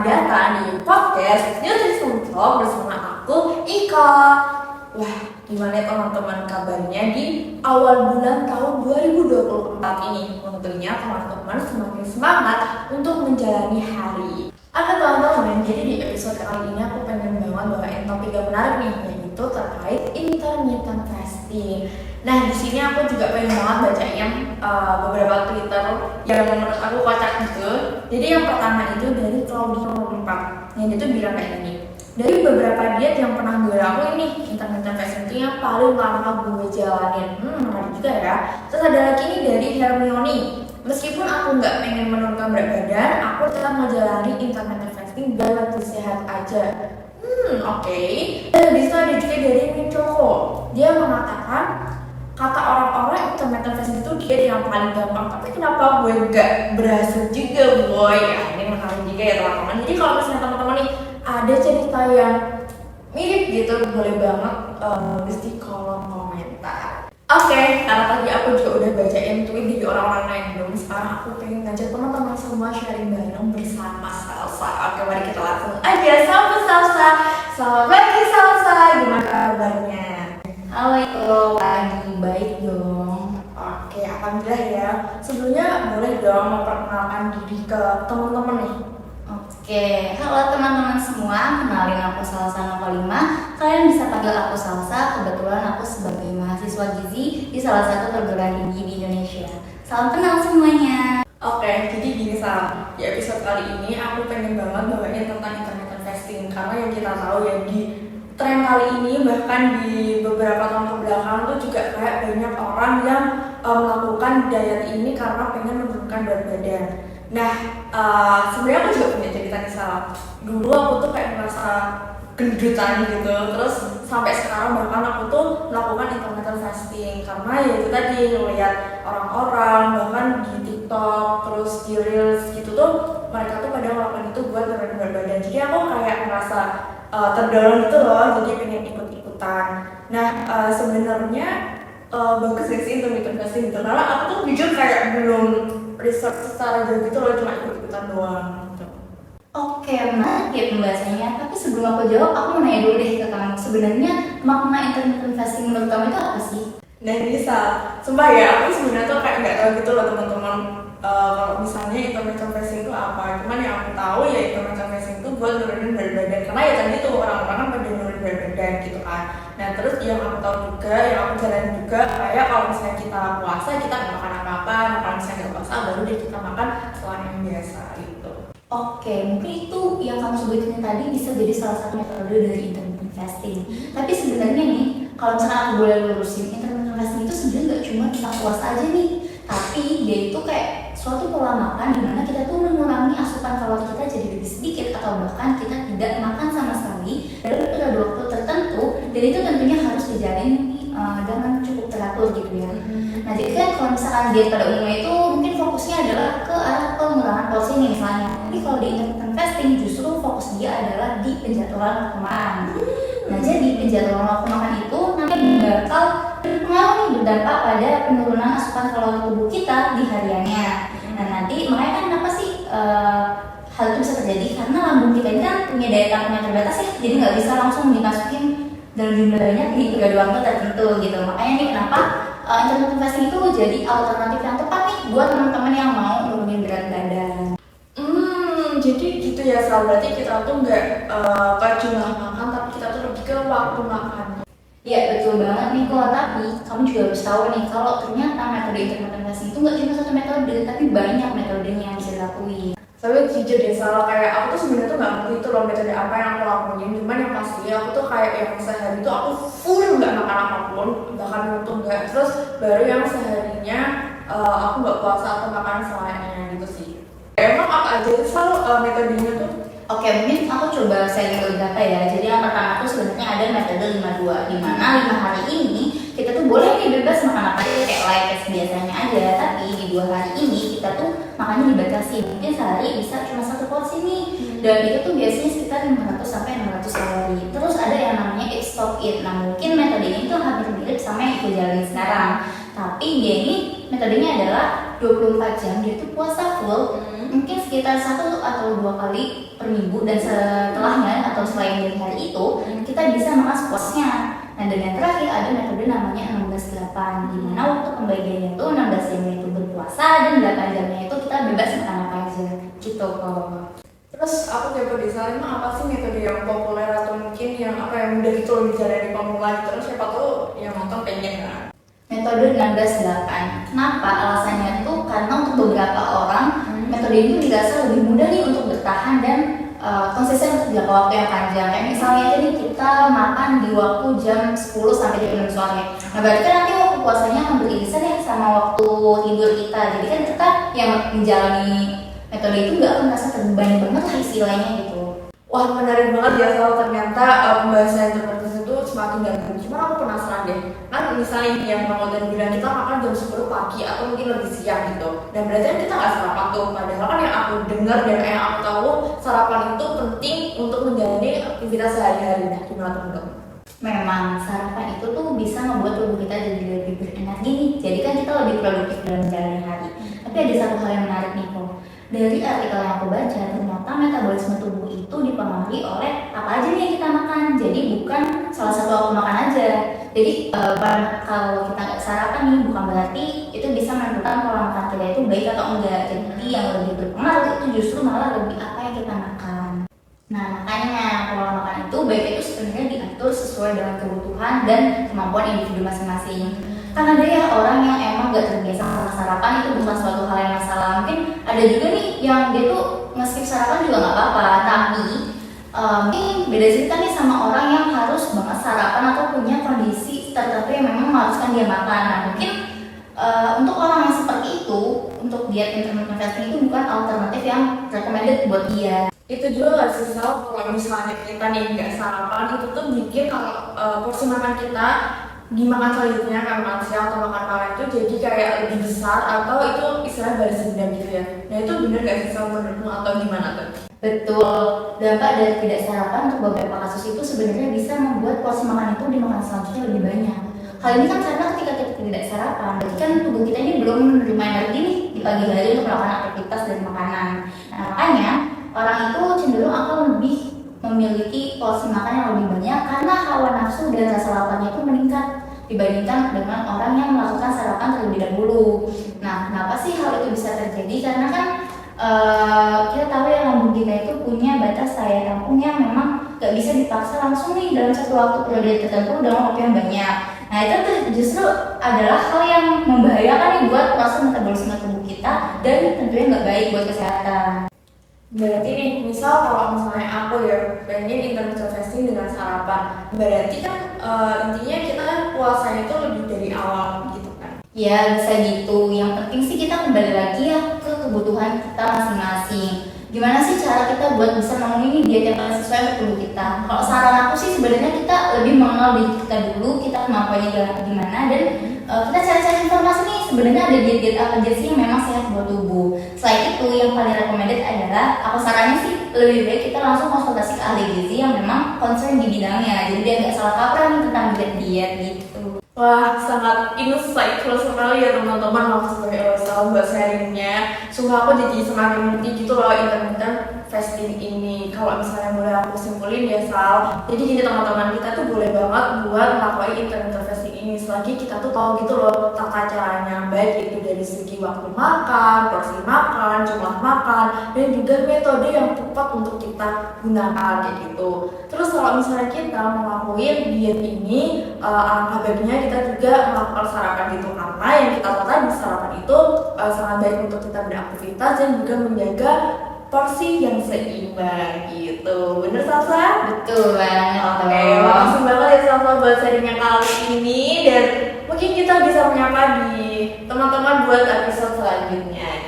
datang di podcast Nutrition Talk bersama aku, Ika. Wah, gimana teman-teman kabarnya di awal bulan tahun 2024 ini? Tentunya teman-teman semakin semangat untuk menjalani hari. Oke teman-teman, jadi di episode kali ini aku pengen banget bawain topik yang menarik nih, yaitu terkait intermittent fasting. Nah, di sini aku juga pengen banget bacain beberapa Twitter yang menurut aku kocak gitu. Jadi yang pertama itu dari Claudia 4, yang itu bilang kayak gini. Dari beberapa diet yang pernah gue lakuin nih, intermittent fasting itu yang paling lama gue jalanin. Menarik juga ya. Terus ada lagi nih dari Hermione. Meskipun aku nggak pengen menurunkan berat badan, aku tetap menjalani intermittent fasting biar lebih sehat aja. Oke. Dan di situ ada juga dari Michoko. Dia mengatakan kata orang-orang intermittent fasting itu diet yang paling gampang, tapi kenapa gue nggak berhasil juga boy? Ya, ini menarik juga ya teman-teman. Jadi kalau misalnya teman-teman nih ada cerita yang mirip gitu, boleh banget nulis di kolom komentar. Oke, karena tadi aku juga udah bacain tweet dari orang-orang random, sekarang aku pengen ngajak teman-teman semua sharing bareng bersama Salsa. Oke, mari kita langsung aja sapa Salsa. Selamat pagi Salsa, gimana kabarnya? Halo, pagi, baik dong. Oke, alhamdulillah ya. Sebelumnya boleh dong memperkenalkan diri ke teman-teman nih. Oke, halo teman-teman semua, kenalin aku Salsa Novalima. Kalian bisa panggil aku Salsa, kebetulan aku sebagai mahasiswa gizi di salah satu perguruan tinggi di Indonesia. Salam kenal semuanya. Oke, jadi gini Sal, di episode kali ini aku pengen banget bawain tentang intermittent fasting. Karena yang kita tahu ya di tren kali ini, bahkan di beberapa tahun kebelakang tuh juga kayak banyak orang yang melakukan diet ini karena pengen menurunkan berat badan. Nah, sebenarnya aku juga punya cerita nih Sal. Dulu aku tuh kayak merasa gendutan gitu, terus sampai sekarang bahkan aku tuh melakukan intermittent fasting karena ya itu tadi ngeliat orang-orang bahkan di TikTok terus di Reels gitu tuh mereka tuh pada melakukan itu buat nurunin berat badan. Jadi aku kayak merasa terdorong gitu loh, jadi pengen ikut-ikutan. Nah, sebenarnya bagus sih intermittent fasting gitu, karena aku tuh jujur kayak belum research secara jauh gitu loh, cuma ikut-ikutan doang gitu. Oke, menarik ya pembahasannya. Tapi sebelum aku jawab, aku mau nanya dulu deh ke kamu. Sebenarnya makna intermittent fasting menurut kamu itu apa sih? Nah bisa, sumpah ya, aku sebenarnya tuh kayak nggak tahu gitu loh teman-teman. Kalau misalnya intermittent fasting itu apa, cuman yang aku tahu ya intermittent fasting itu buat nurunin berat badan. Karena ya tadi tuh orang-orang kan pada nurunin berat badan gitu kan. Nah terus yang aku tahu juga, yang aku jalanin juga, kayak kalau misalnya kita puasa kita nggak makan apa-apa, nah kalau misalnya nggak puasa baru deh kita makan selain yang biasa gitu. Oke, mungkin itu yang kamu sebutin tadi bisa jadi salah satu metode dari intermittent fasting. Tapi sebenarnya nih, kalau misalnya aku boleh lurusin, intermittent fasting itu sebenarnya nggak cuma kita puasa aja nih, tapi dia itu kayak suatu pola makan di mana kita tuh mengurangi asupan kalori kita jadi lebih sedikit atau bahkan kita tidak makan sama sekali dalam periode waktu tertentu, dan itu tentunya harus dijalani dengan cukup teratur gitu ya. Nah jadi kan kalau misalkan diet pada umumnya itu mungkin fokusnya adalah ke arah pengurangan porsi nih misalnya. Tapi kalau di intermittent fasting justru fokus dia adalah di penjadwalan waktu makan. Nah jadi penjadwalan waktu makan itu nanti bakal berpengaruh nih, berdampak pada penurunan asupan kalori tubuh kita di hariannya. Nah nanti makanya kan kenapa sih hal itu bisa terjadi, karena lambung kita ini kan punya daya tampung yang terbatas ya, jadi nggak bisa langsung dimasukin dalam jumlah banyak di periode waktu tertentu gitu. Makanya nih kenapa intermittent fasting itu jadi alternatif yang tepat nih buat teman-teman yang mau nurunin berat badan. Jadi gitu ya Sal, berarti kita tuh nggak ke jumlah makan, tapi kita tuh lebih ke waktu makan. Iya betul banget nih kok, tapi kamu juga harus tahu nih kalau ternyata metode intermittent fasting itu nggak cuma satu metode, tapi banyak metodenya yang bisa dilakuin. Tapi jujur deh Sal, kayak aku tuh sebenarnya tuh nggak ngerti itu loh metode apa yang aku lakuin. Cuman yang pasti aku tuh kayak yang sehari itu aku full nggak makan apapun, bahkan untung nggak. Terus baru yang seharinya aku nggak puasa atau makan selainnya gitu sih. Emang apa aja Sal metodenya tuh? Oke, mungkin aku coba sharing beberapa ya. Jadi yang pertama tuh sebenarnya ada metode 52, di mana 5 hari ini kita tuh boleh nih bebas makan apa aja kayak like biasanya aja, tapi di 2 hari ini kita tuh makannya dibatasi. Mungkin sehari bisa cuma 1 porsi nih. Dan itu tuh biasanya sekitar 500 sampai 600 kalori. Terus ada yang namanya eat stop eat. Nah, mungkin metode ini tuh hampir mirip sama yang aku jalanin sekarang. Tapi dia ini metodenya adalah 24 jam dia tuh puasa full, mungkin sekitar 1 atau 2 kali per minggu, dan setelahnya atau selain dari hari itu kita bisa makan sepuasnya. Nah, dan yang terakhir ada metode namanya 16/8, di mana waktu pembagiannya itu 16 jamnya itu berpuasa dan 8 jamnya itu kita bebas makan apa aja gitu kok. Terus aku kepo di sana, emang apa sih metode yang populer atau mungkin yang mudah gitu loh dijalani pemula gitu, terus siapa tuh yang nonton pengen kan? Metode 16/8. Kenapa? Alasannya tuh karena untuk beberapa orang metode ini dirasa lebih mudah nih untuk bertahan dan konsisten untuk jangka waktu yang panjang. Kayak misalnya aja nih kita makan di waktu jam 10 sampai jam 6 sore. Nah, berarti kan nanti waktu puasanya akan beririsan ya sama waktu tidur kita. Jadi kan kita yang menjalani metode itu nggak akan merasa terbebani banget lah istilahnya gitu. Wah, menarik banget ya soal ternyata pembahasan intermittent itu semakin dalam. Cuma aku penasaran deh, kan misalnya yang mau tadi bilang kita makan jam 10 pagi atau mungkin lebih siang gitu. Dan berarti kan kita nggak sarapan tuh. Padahal kan yang aku dengar dan yang aku tahu sarapan itu penting untuk menjalani aktivitas sehari-hari. Nah, gimana teman-teman? Memang sarapan itu tuh bisa membuat tubuh kita jadi lebih berenergi nih. Jadi kan kita lebih produktif dalam menjalani hari. Tapi ada satu hal yang menarik nih kok. Dari artikel yang aku baca, ternyata metabolisme tubuh itu dipengaruhi oleh apa aja nih yang kita makan. Jadi bukan salah satu waktu makan aja. Jadi kalau kita nggak sarapan nih, bukan berarti itu bisa menentukan pola makan kita itu baik atau enggak. Jadi yang lebih berpengaruh itu justru malah lebih apa yang kita makan. Nah, makanya pola makan itu baik itu sebenarnya diatur sesuai dengan kebutuhan dan kemampuan individu masing-masing. Kan ada ya orang yang emang gak terbiasa sama sarapan, itu bukan suatu hal yang masalah. Mungkin ada juga nih yang dia tuh nge-skip sarapan juga gak apa-apa. Tapi mungkin beda cerita nih sama orang yang harus banget sarapan atau punya kondisi tertentu yang memang mengharuskan dia makan. Nah, mungkin untuk orang yang seperti itu, untuk diet intermittent fasting itu bukan alternatif yang recommended buat dia. Itu juga gak sih Sal, kalau misalnya kita nih nggak sarapan, itu tuh bikin kalau porsi makan kita dimakan selanjutnya kayak makan siang atau makan malam itu jadi kayak lebih besar atau itu istilah balas dendam gitu ya. Nah, itu bener gak sih Sal menurutmu atau gimana tuh? Betul, dampak dari tidak sarapan untuk beberapa kasus itu sebenarnya bisa membuat porsi makan itu dimakan selanjutnya lebih banyak. Hal ini kan karena ketika kita tidak sarapan, berarti kan tubuh kita ini belum menerima energi nih di pagi hari untuk melakukan aktivitas dari makanan. Nah, makanya orang itu cenderung akan lebih memiliki porsi makan yang lebih banyak karena hawa nafsu dan rasa laparnya itu meningkat dibandingkan dengan orang yang melakukan sarapan terlebih dahulu. Nah, kenapa sih hal itu bisa terjadi? Karena kan kita tahu ya lambung kita itu punya batas daya tampung yang memang gak bisa dipaksa langsung nih dalam satu waktu periode tertentu dalam waktu yang banyak. Nah, itu tuh justru adalah hal yang membahayakan nih buat proses metabolisme tubuh kita dan tentunya gak baik buat kesehatan. Berarti nih, misal kalau misalnya aku ya pengen intermittent fasting dengan sarapan, berarti kan intinya kita kan puasanya itu lebih dari awal gitu kan? Ya, bisa gitu. Yang penting sih kita kembali lagi ya ke kebutuhan kita masing-masing. Gimana sih cara kita buat bisa memenuhi diet yang paling sesuai untuk tubuh kita? Kalau saran aku sih sebenarnya kita lebih mengenal diri kita dulu, kita kemampuannya gimana, dan kita cari-cari informasi nih sebenarnya ada diet-diet apa aja sih yang memang sehat buat tubuh. Selain itu yang paling recommended adalah aku sarannya sih lebih baik kita langsung konsultasi ke ahli gizi yang memang concern di bidangnya, jadi dia nggak salah kaprah nih tentang diet-diet gitu. Wah, sangat insightful sekali ya teman-teman, maksudnya Sal buat sharingnya. Sumpah aku jadi semakin ngerti gitu loh intermittent fasting ini. Kalau misalnya boleh aku simpulin ya Sal, jadi gini teman-teman, kita tuh boleh banget buat melakukan intermittent fasting ini selagi kita tuh tahu gitu loh tata caranya, baik itu dari segi waktu makan, porsi makan, jumlah makan, dan juga metode yang tepat untuk kita gunakan kayak gitu. Terus kalau misalnya kita melakukan diet ini, alangkah baiknya kita juga melakukan sarapan gitu, karena yang kita tahu tadi sarapan itu sangat baik untuk kita beraktivitas dan juga menjaga porsi yang seimbang gitu. Bener Salsa? Betul banget. Oke, makasih banget ya Salsa buat sharingnya kali ini, dan mungkin kita bisa menyapa di teman-teman buat episode selanjutnya.